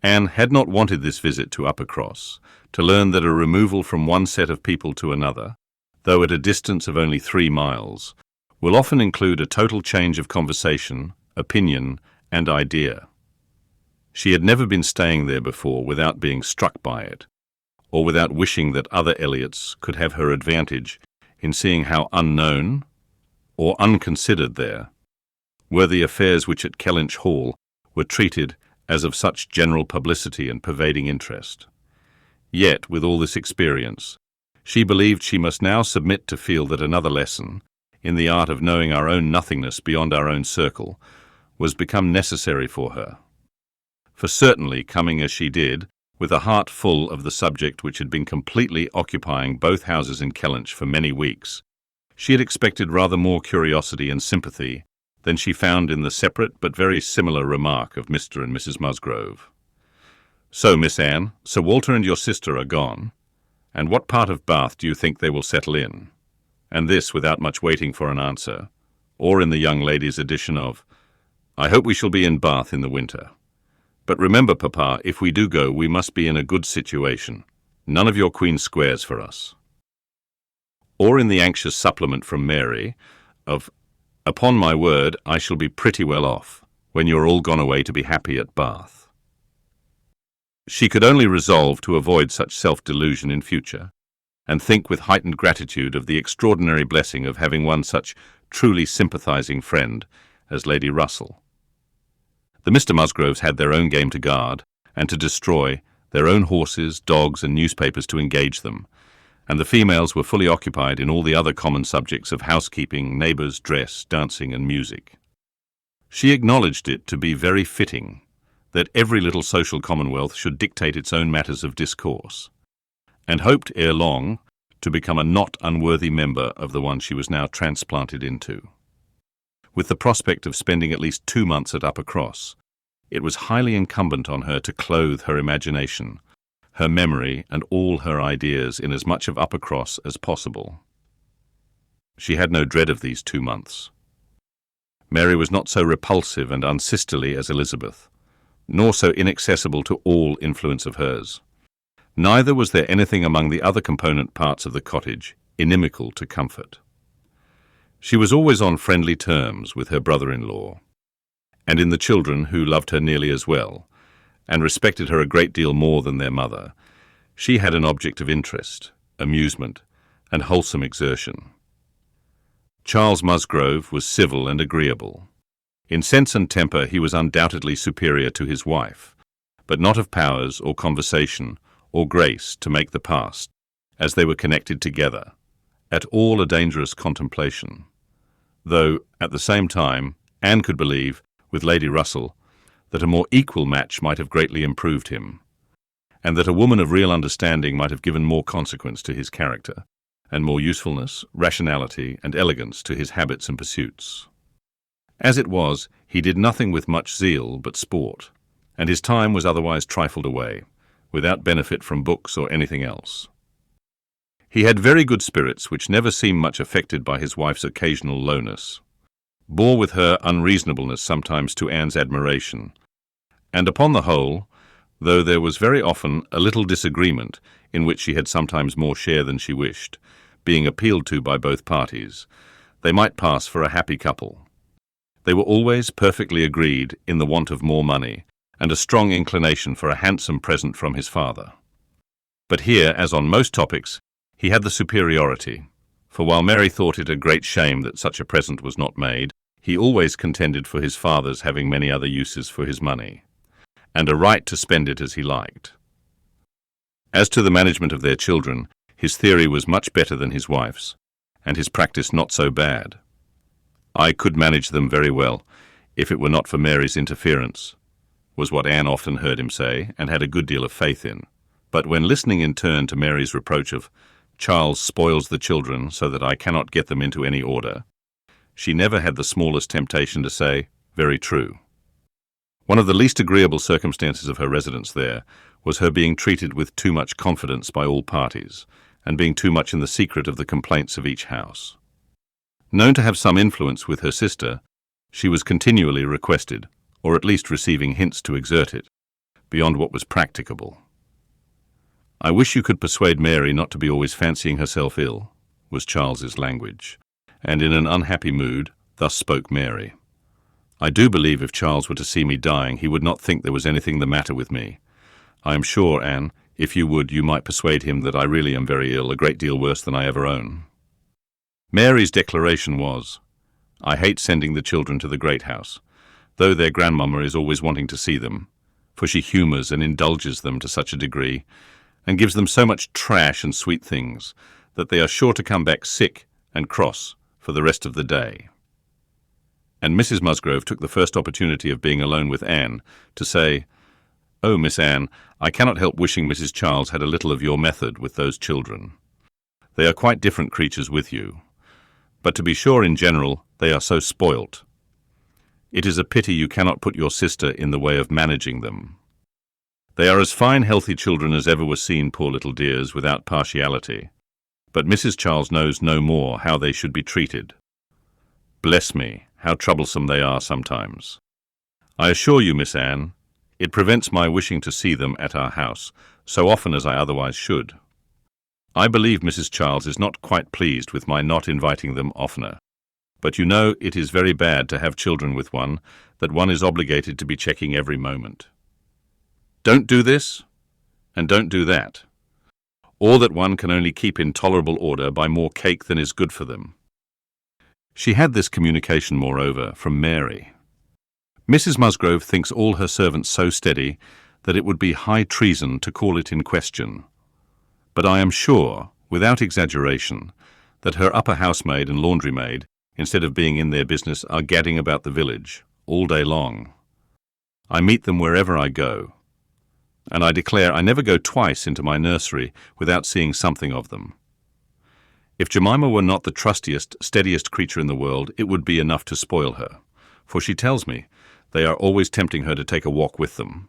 Anne had not wanted this visit to Uppercross, to learn that a removal from one set of people to another, though at a distance of only 3 miles, will often include a total change of conversation, opinion, and idea. She had never been staying there before without being struck by it, or without wishing that other Elliots could have her advantage in seeing how unknown, or unconsidered there, were the affairs which at Kellynch Hall were treated as of such general publicity and pervading interest. Yet, with all this experience, she believed she must now submit to feel that another lesson, in the art of knowing our own nothingness beyond our own circle, was become necessary for her. For certainly, coming as she did, with a heart full of the subject which had been completely occupying both houses in Kellynch for many weeks, she had expected rather more curiosity and sympathy than she found in the separate but very similar remark of Mr. and Mrs. Musgrove. "So, Miss Anne, Sir Walter and your sister are gone, and what part of Bath do you think they will settle in?" And this without much waiting for an answer, or in the young lady's addition of, "I hope we shall be in Bath in the winter. But remember, Papa, if we do go, we must be in a good situation. None of your Queen Squares for us." Or in the anxious supplement from Mary of, "Upon my word, I shall be pretty well off, when you're all gone away to be happy at Bath." She could only resolve to avoid such self-delusion in future, and think with heightened gratitude of the extraordinary blessing of having one such truly sympathizing friend as Lady Russell. The Mr. Musgroves had their own game to guard and to destroy, their own horses, dogs, and newspapers to engage them, and the females were fully occupied in all the other common subjects of housekeeping, neighbours, dress, dancing, and music. She acknowledged it to be very fitting that every little social commonwealth should dictate its own matters of discourse, and hoped ere long to become a not unworthy member of the one she was now transplanted into. With the prospect of spending at least 2 months at Uppercross, it was highly incumbent on her to clothe her imagination, her memory, and all her ideas in as much of Uppercross as possible. She had no dread of these 2 months. Mary was not so repulsive and unsisterly as Elizabeth, nor so inaccessible to all influence of hers. Neither was there anything among the other component parts of the cottage inimical to comfort. She was always on friendly terms with her brother-in-law, and in the children, who loved her nearly as well, and respected her a great deal more than their mother, she had an object of interest, amusement, and wholesome exertion. Charles Musgrove was civil and agreeable. In sense and temper he was undoubtedly superior to his wife, but not of powers or conversation or grace to make the past, as they were connected together, at all a dangerous contemplation. Though, at the same time, Anne could believe, with Lady Russell, that a more equal match might have greatly improved him, and that a woman of real understanding might have given more consequence to his character, and more usefulness, rationality, and elegance to his habits and pursuits. As it was, he did nothing with much zeal but sport, and his time was otherwise trifled away, without benefit from books or anything else. He had very good spirits, which never seemed much affected by his wife's occasional lowness, bore with her unreasonableness sometimes to Anne's admiration, and upon the whole, though there was very often a little disagreement in which she had sometimes more share than she wished, being appealed to by both parties, they might pass for a happy couple. They were always perfectly agreed in the want of more money, and a strong inclination for a handsome present from his father. But here, as on most topics, he had the superiority, for while Mary thought it a great shame that such a present was not made, he always contended for his father's having many other uses for his money, and a right to spend it as he liked. As to the management of their children, his theory was much better than his wife's, and his practice not so bad. "I could manage them very well, if it were not for Mary's interference," was what Anne often heard him say, and had a good deal of faith in. But when listening in turn to Mary's reproach of "Charles spoils the children so that I cannot get them into any order," she never had the smallest temptation to say, "Very true." One of the least agreeable circumstances of her residence there was her being treated with too much confidence by all parties, and being too much in the secret of the complaints of each house. Known to have some influence with her sister, she was continually requested, or at least receiving hints to exert it, beyond what was practicable. "I wish you could persuade Mary not to be always fancying herself ill," was Charles's language, and in an unhappy mood, thus spoke Mary. "I do believe if Charles were to see me dying, he would not think there was anything the matter with me. I am sure, Anne, if you would, you might persuade him that I really am very ill, a great deal worse than I ever own." Mary's declaration was, "I hate sending the children to the great house, though their grandmamma is always wanting to see them, for she humours and indulges them to such a degree, and gives them so much trash and sweet things, that they are sure to come back sick and cross for the rest of the day." And Mrs. Musgrove took the first opportunity of being alone with Anne to say, "Oh, Miss Anne, I cannot help wishing Mrs. Charles had a little of your method with those children. They are quite different creatures with you, but to be sure in general they are so spoilt. It is a pity you cannot put your sister in the way of managing them. They are as fine healthy children as ever were seen, poor little dears, without partiality, but Mrs. Charles knows no more how they should be treated. Bless me, how troublesome they are sometimes. I assure you, Miss Anne, it prevents my wishing to see them at our house so often as I otherwise should. I believe Mrs. Charles is not quite pleased with my not inviting them oftener, but you know it is very bad to have children with one that one is obligated to be checking every moment. Don't do this, and don't do that, or that one can only keep in tolerable order by more cake than is good for them." She had this communication, moreover, from Mary. "Mrs. Musgrove thinks all her servants so steady that it would be high treason to call it in question. But I am sure, without exaggeration, that her upper housemaid and laundry-maid, instead of being in their business, are gadding about the village all day long. I meet them wherever I go, and I declare I never go twice into my nursery without seeing something of them. If Jemima were not the trustiest, steadiest creature in the world, it would be enough to spoil her, for she tells me they are always tempting her to take a walk with them."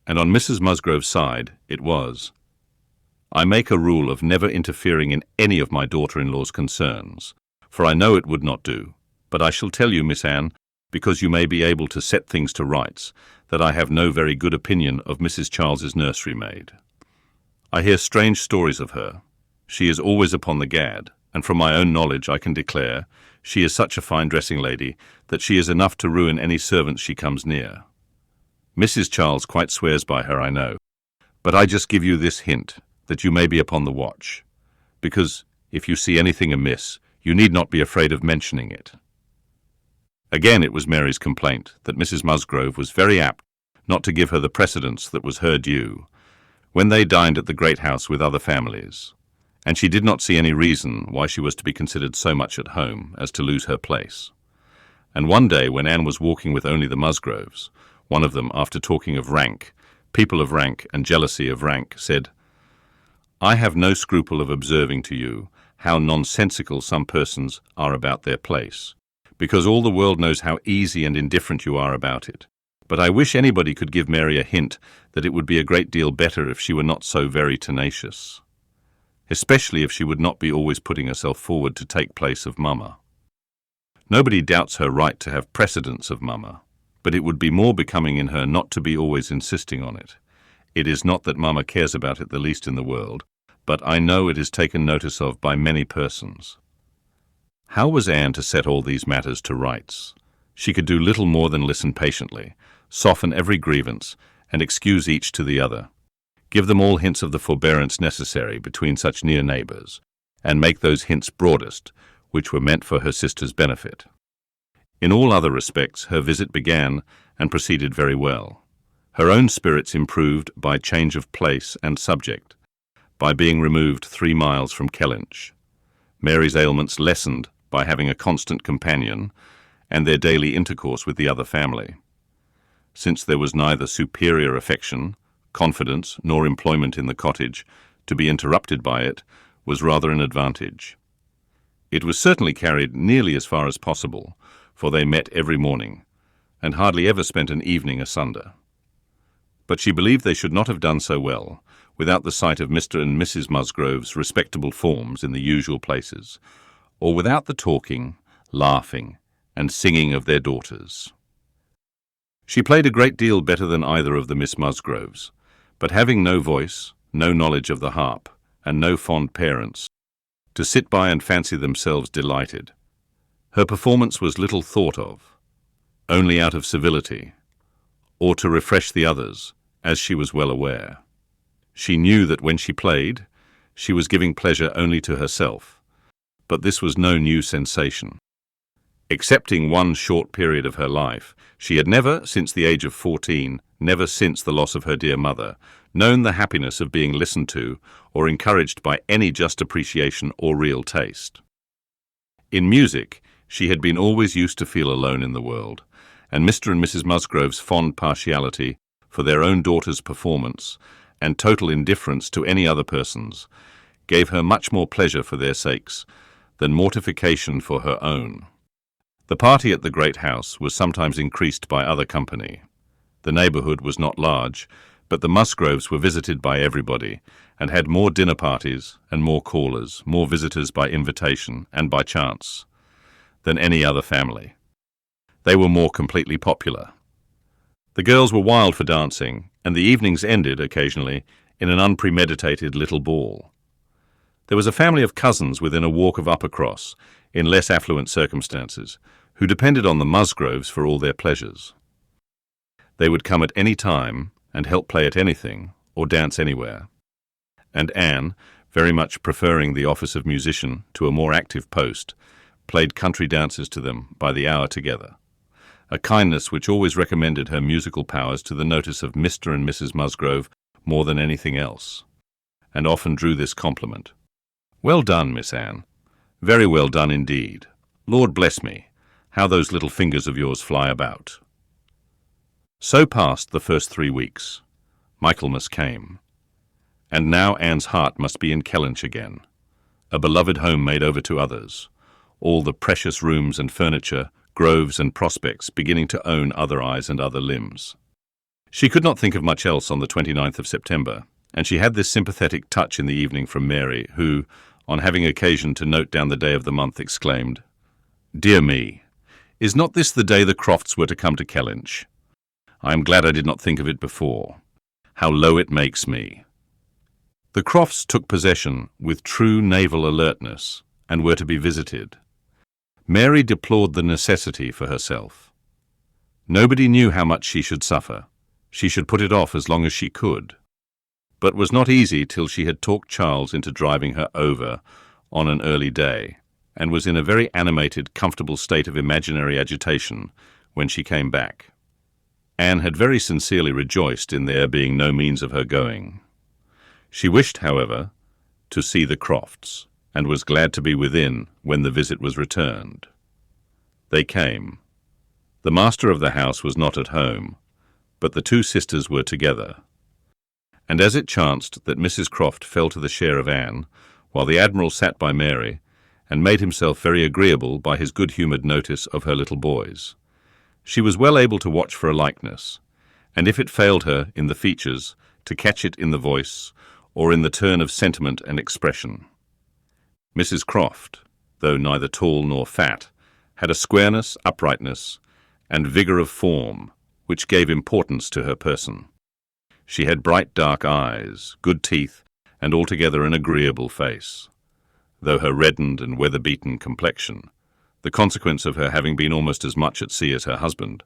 And on Mrs. Musgrove's side it was, "I make a rule of never interfering in any of my daughter-in-law's concerns, for I know it would not do, but I shall tell you, Miss Anne, because you may be able to set things to rights, that I have no very good opinion of Mrs. Charles's nursery-maid. I hear strange stories of her. She is always upon the gad, and from my own knowledge I can declare she is such a fine dressing lady that she is enough to ruin any servants she comes near. Mrs. Charles quite swears by her, I know, but I just give you this hint, that you may be upon the watch, because if you see anything amiss, you need not be afraid of mentioning it." Again it was Mary's complaint that Mrs. Musgrove was very apt not to give her the precedence that was her due, when they dined at the great house with other families, and she did not see any reason why she was to be considered so much at home as to lose her place. And one day, when Anne was walking with only the Musgroves, one of them, after talking of rank, people of rank, and jealousy of rank, said, "I have no scruple of observing to you how nonsensical some persons are about their place, because all the world knows how easy and indifferent you are about it. But I wish anybody could give Mary a hint that it would be a great deal better if she were not so very tenacious, especially if she would not be always putting herself forward to take place of mamma. Nobody doubts her right to have precedence of mamma, but it would be more becoming in her not to be always insisting on it. It is not that mamma cares about it the least in the world, but I know it is taken notice of by many persons." How was Anne to set all these matters to rights? She could do little more than listen patiently, soften every grievance, and excuse each to the other, give them all hints of the forbearance necessary between such near neighbours, and make those hints broadest, which were meant for her sister's benefit. In all other respects her visit began and proceeded very well. Her own spirits improved by change of place and subject, by being removed 3 miles from Kellynch. Mary's ailments lessened by having a constant companion, and their daily intercourse with the other family. Since there was neither superior affection, confidence, nor employment in the cottage, to be interrupted by it was rather an advantage. It was certainly carried nearly as far as possible, for they met every morning, and hardly ever spent an evening asunder. But she believed they should not have done so well without the sight of Mr. and Mrs. Musgrove's respectable forms in the usual places, or without the talking, laughing, and singing of their daughters. She played a great deal better than either of the Miss Musgroves, but having no voice, no knowledge of the harp, and no fond parents to sit by and fancy themselves delighted, her performance was little thought of, only out of civility, or to refresh the others, as she was well aware. She knew that when she played, she was giving pleasure only to herself, but this was no new sensation. Excepting one short period of her life, she had never, since the age of 14, never since the loss of her dear mother, known the happiness of being listened to or encouraged by any just appreciation or real taste. In music, she had been always used to feel alone in the world, and Mr. and Mrs. Musgrove's fond partiality for their own daughter's performance and total indifference to any other person's gave her much more pleasure for their sakes than mortification for her own. The party at the great house was sometimes increased by other company. The neighbourhood was not large, but the Musgroves were visited by everybody, and had more dinner parties and more callers, more visitors by invitation and by chance, than any other family. They were more completely popular. The girls were wild for dancing, and the evenings ended, occasionally, in an unpremeditated little ball. There was a family of cousins within a walk of Uppercross, in less affluent circumstances, who depended on the Musgroves for all their pleasures. They would come at any time and help play at anything or dance anywhere. And Anne, very much preferring the office of musician to a more active post, played country dances to them by the hour together, a kindness which always recommended her musical powers to the notice of Mr. and Mrs. Musgrove more than anything else, and often drew this compliment. "Well done, Miss Anne. Very well done indeed. Lord bless me, how those little fingers of yours fly about." So passed the first 3 weeks. Michaelmas came. And now Anne's heart must be in Kellynch again, a beloved home made over to others, all the precious rooms and furniture, groves and prospects beginning to own other eyes and other limbs. She could not think of much else on the 29th of September, and she had this sympathetic touch in the evening from Mary, who, on having occasion to note down the day of the month, exclaimed, "Dear me, is not this the day the Crofts were to come to Kellynch? I am glad I did not think of it before. How low it makes me." The Crofts took possession with true naval alertness, and were to be visited. Mary deplored the necessity for herself. Nobody knew how much she should suffer. She should put it off as long as she could, but was not easy till she had talked Charles into driving her over on an early day, and was in a very animated, comfortable state of imaginary agitation when she came back. Anne had very sincerely rejoiced in there being no means of her going. She wished, however, to see the Crofts, and was glad to be within when the visit was returned. They came. The master of the house was not at home, but the two sisters were together. And as it chanced that Mrs. Croft fell to the share of Anne, while the Admiral sat by Mary, and made himself very agreeable by his good-humoured notice of her little boys, she was well able to watch for a likeness, and if it failed her in the features, to catch it in the voice, or in the turn of sentiment and expression. Mrs. Croft, though neither tall nor fat, had a squareness, uprightness, and vigour of form which gave importance to her person. She had bright dark eyes, good teeth, and altogether an agreeable face, though her reddened and weather-beaten complexion, the consequence of her having been almost as much at sea as her husband,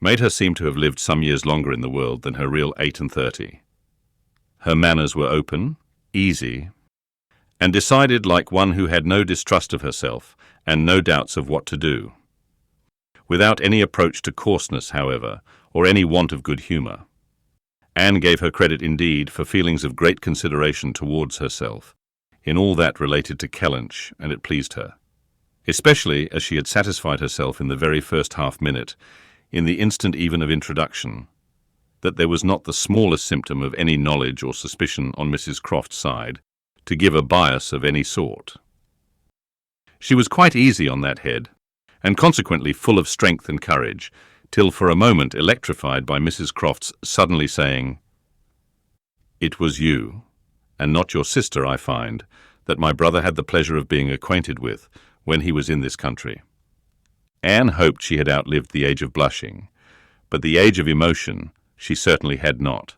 made her seem to have lived some years longer in the world than her real 38. Her manners were open, easy, and decided like one who had no distrust of herself and no doubts of what to do, without any approach to coarseness, however, or any want of good humour. Anne gave her credit indeed for feelings of great consideration towards herself in all that related to Kellynch, and it pleased her, especially as she had satisfied herself in the very first half-minute, in the instant even of introduction, that there was not the smallest symptom of any knowledge or suspicion on Mrs. Croft's side to give a bias of any sort. She was quite easy on that head, and consequently full of strength and courage, till for a moment electrified by Mrs. Croft's suddenly saying, "It was you, and not your sister, I find, that my brother had the pleasure of being acquainted with when he was in this country." Anne hoped she had outlived the age of blushing, but the age of emotion she certainly had not.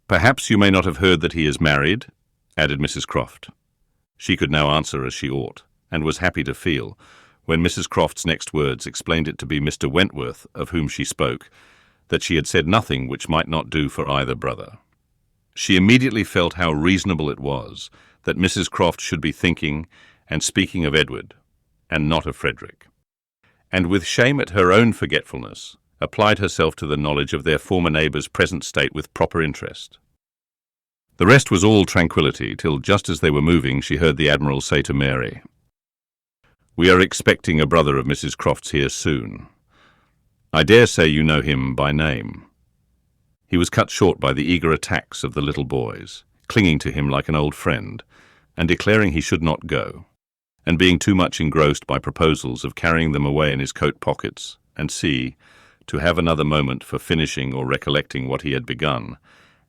"Perhaps you may not have heard that he is married," added Mrs. Croft. She could now answer as she ought, and was happy to feel, when Mrs. Croft's next words explained it to be Mr. Wentworth of whom she spoke, that she had said nothing which might not do for either brother. She immediately felt how reasonable it was that Mrs. Croft should be thinking and speaking of Edward, and not of Frederick, and with shame at her own forgetfulness, applied herself to the knowledge of their former neighbour's present state with proper interest. The rest was all tranquillity, till just as they were moving she heard the Admiral say to Mary, "We are expecting a brother of Mrs. Croft's here soon. I dare say you know him by name." He was cut short by the eager attacks of the little boys, clinging to him like an old friend, and declaring he should not go, and being too much engrossed by proposals of carrying them away in his coat pockets, and to have another moment for finishing or recollecting what he had begun.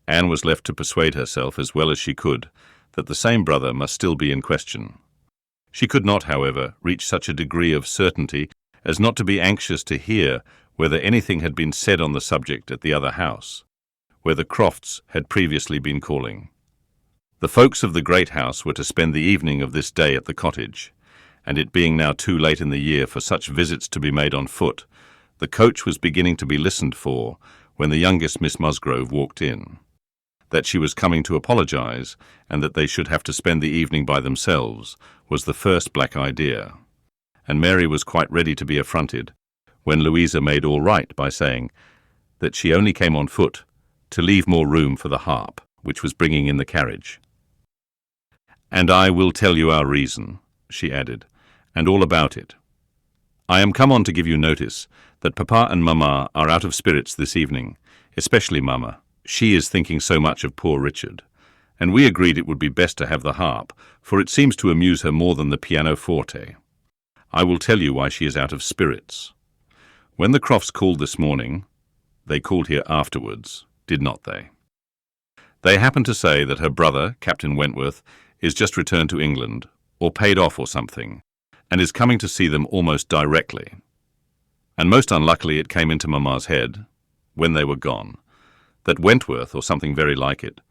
Anne was left to persuade herself as well as she could that the same brother must still be in question. She could not, however, reach such a degree of certainty as not to be anxious to hear whether anything had been said on the subject at the other house, where the Crofts had previously been calling. The folks of the great house were to spend the evening of this day at the cottage, and it being now too late in the year for such visits to be made on foot, the coach was beginning to be listened for when the youngest Miss Musgrove walked in. That she was coming to apologize, and that they should have to spend the evening by themselves, was the first black idea, and Mary was quite ready to be affronted, when Louisa made all right by saying that she only came on foot to leave more room for the harp, which was bringing in the carriage. "And I will tell you our reason," she added, "and all about it. I am come on to give you notice that Papa and Mamma are out of spirits this evening, especially Mamma. She is thinking so much of poor Richard, and we agreed it would be best to have the harp, for it seems to amuse her more than the pianoforte. I will tell you why she is out of spirits. When the Crofts called this morning, they called here afterwards, did not they? They happened to say that her brother, Captain Wentworth, is just returned to England, or paid off or something, and is coming to see them almost directly. And most unluckily it came into Mamma's head, when they were gone, that Wentworth, or something very like it,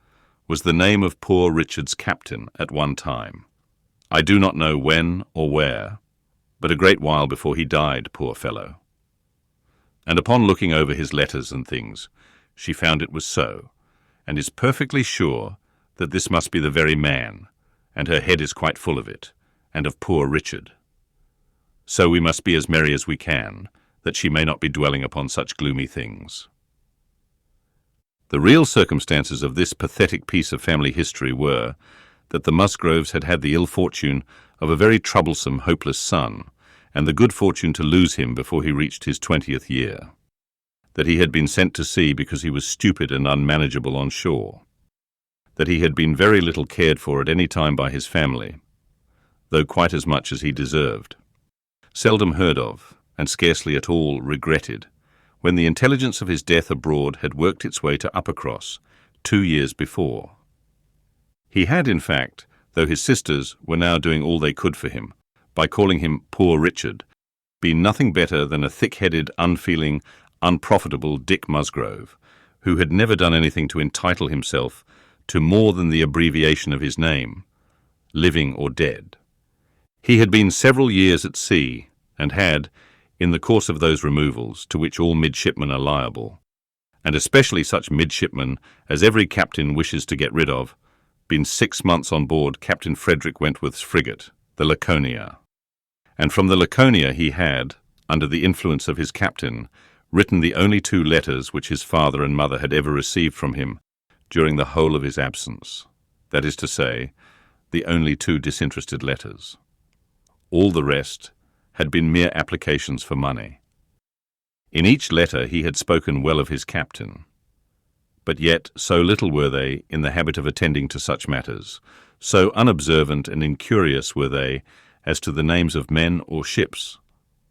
was the name of poor Richard's captain at one time. I do not know when or where, but a great while before he died, poor fellow. And upon looking over his letters and things, she found it was so, and is perfectly sure that this must be the very man, and her head is quite full of it, and of poor Richard. So we must be as merry as we can, that she may not be dwelling upon such gloomy things. The real circumstances of this pathetic piece of family history were that the Musgroves had had the ill fortune of a very troublesome, hopeless son, and the good fortune to lose him before he reached his 20th year. That he had been sent to sea because he was stupid and unmanageable on shore. That he had been very little cared for at any time by his family, though quite as much as he deserved. Seldom heard of, and scarcely at all regretted, when the intelligence of his death abroad had worked its way to Uppercross 2 years before. He had, in fact, though his sisters were now doing all they could for him, by calling him poor Richard, been nothing better than a thick-headed, unfeeling, unprofitable Dick Musgrove, who had never done anything to entitle himself to more than the abbreviation of his name, living or dead. He had been several years at sea, and had, in the course of those removals to which all midshipmen are liable, and especially such midshipmen as every captain wishes to get rid of, been 6 months on board Captain Frederick Wentworth's frigate, the Laconia. And from the Laconia he had, under the influence of his captain, written the only 2 letters which his father and mother had ever received from him during the whole of his absence, that is to say, the only 2 disinterested letters. All the rest had been mere applications for money. In each letter he had spoken well of his captain, but yet so little were they in the habit of attending to such matters, so unobservant and incurious were they as to the names of men or ships,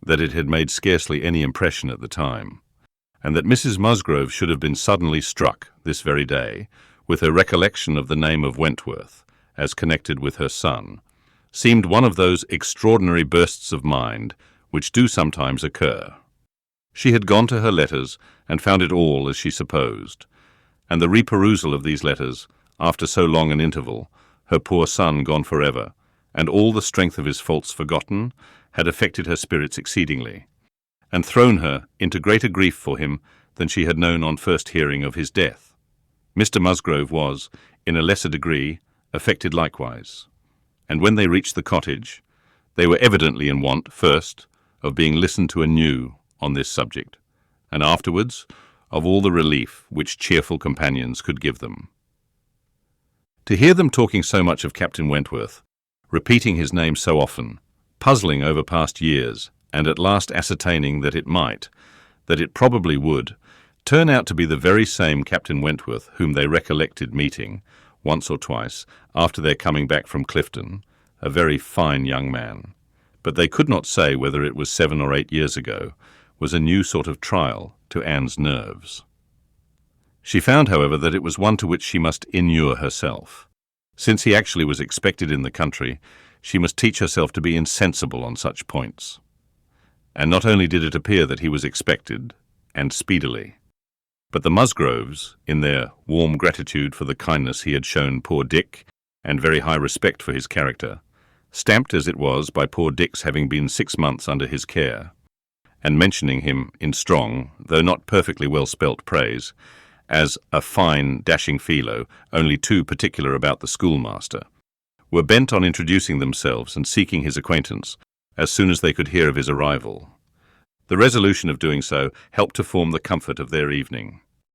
that it had made scarcely any impression at the time, and that Mrs. Musgrove should have been suddenly struck, this very day, with her recollection of the name of Wentworth, as connected with her son, seemed one of those extraordinary bursts of mind which do sometimes occur. She had gone to her letters and found it all as she supposed, and the reperusal of these letters, after so long an interval, her poor son gone forever, and all the strength of his faults forgotten, had affected her spirits exceedingly, and thrown her into greater grief for him than she had known on first hearing of his death. Mr. Musgrove was, in a lesser degree, affected likewise, and when they reached the cottage, they were evidently in want, first, of being listened to anew on this subject, and afterwards of all the relief which cheerful companions could give them. To hear them talking so much of Captain Wentworth, repeating his name so often, puzzling over past years, and at last ascertaining that it probably would, turn out to be the very same Captain Wentworth whom they recollected meeting, once or twice, after their coming back from Clifton, a very fine young man, but they could not say whether it was 7 or 8 years ago, was a new sort of trial to Anne's nerves. She found, however, that it was one to which she must inure herself. Since he actually was expected in the country, she must teach herself to be insensible on such points. And not only did it appear that he was expected, and speedily, but the Musgroves, in their warm gratitude for the kindness he had shown poor Dick, and very high respect for his character, stamped as it was by poor Dick's having been 6 months under his care, and mentioning him in strong, though not perfectly well-spelt praise, as a fine, dashing fellow, only too particular about the schoolmaster, were bent on introducing themselves and seeking his acquaintance as soon as they could hear of his arrival. The resolution of doing so helped to form the comfort of their evening.